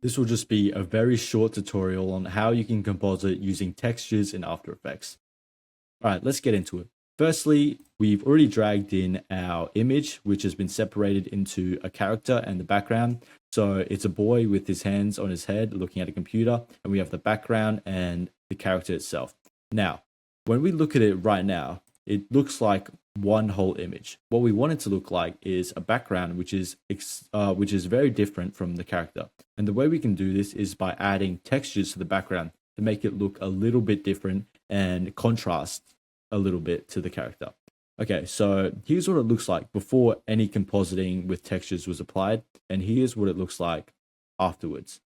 This will just be a very short tutorial on how you can composite using textures in After Effects. All right, let's get into it. Firstly, we've already dragged in our image, which has been separated into a character and the background. So it's a boy with his hands on his head looking at a computer, and we have the background and the character itself. Now, when we look at it right now, it looks like one whole image. What we want it to look like is a background which is very different from the character. And the way we can do this is by adding textures to the background to make it look a little bit different and contrast a little bit to the character. Okay, so here's what it looks like before any compositing with textures was applied, and here's what it looks like afterwards.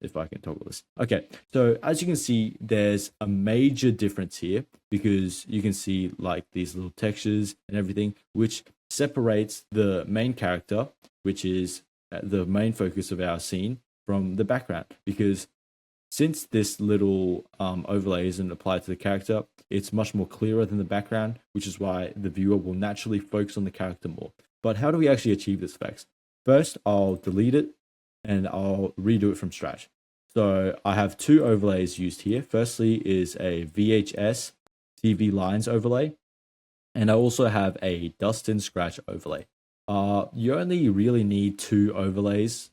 If I can toggle this. Okay, so as you can see, there's a major difference here because you can see like these little textures and everything, which separates the main character, which is the main focus of our scene, from the background. Because since this little overlay isn't applied to the character, it's much more clearer than the background, which is why the viewer will naturally focus on the character more. But how do we actually achieve this effect? First, I'll delete it and I'll redo it from scratch. So I have two overlays used here. Firstly is a VHS TV lines overlay, and I also have a dust and scratch overlay. You only really need two overlays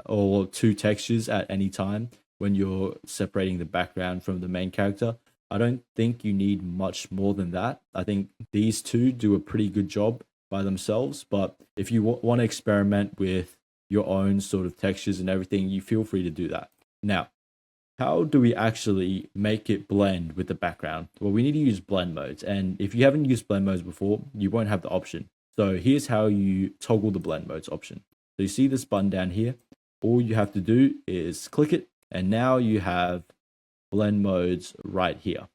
or two textures at any time when you're separating the background from the main character. I don't think you need much more than that. I think these two do a pretty good job by themselves, but if you want to experiment with your own sort of textures and everything, you feel free to do that. Now, how do we actually make it blend with the background? Well, we need to use blend modes, and if you haven't used blend modes before, you won't have the option. So here's how you toggle the blend modes option. So you see this button down here. All you have to do is click it, and now you have blend modes right here.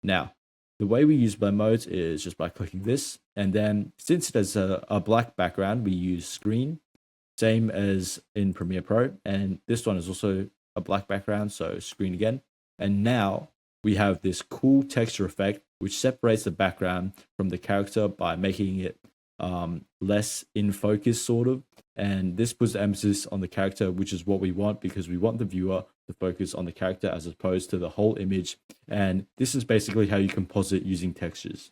Now, the way we use blend modes is just by clicking this, and then since it has a black background, we use screen, same as in Premiere Pro, and this one is also a black background, so screen again. And now we have this cool texture effect which separates the background from the character by making it less in focus sort of, and this puts emphasis on the character, which is what we want because we want the viewer to focus on the character as opposed to the whole image. And this is basically how you composite using textures.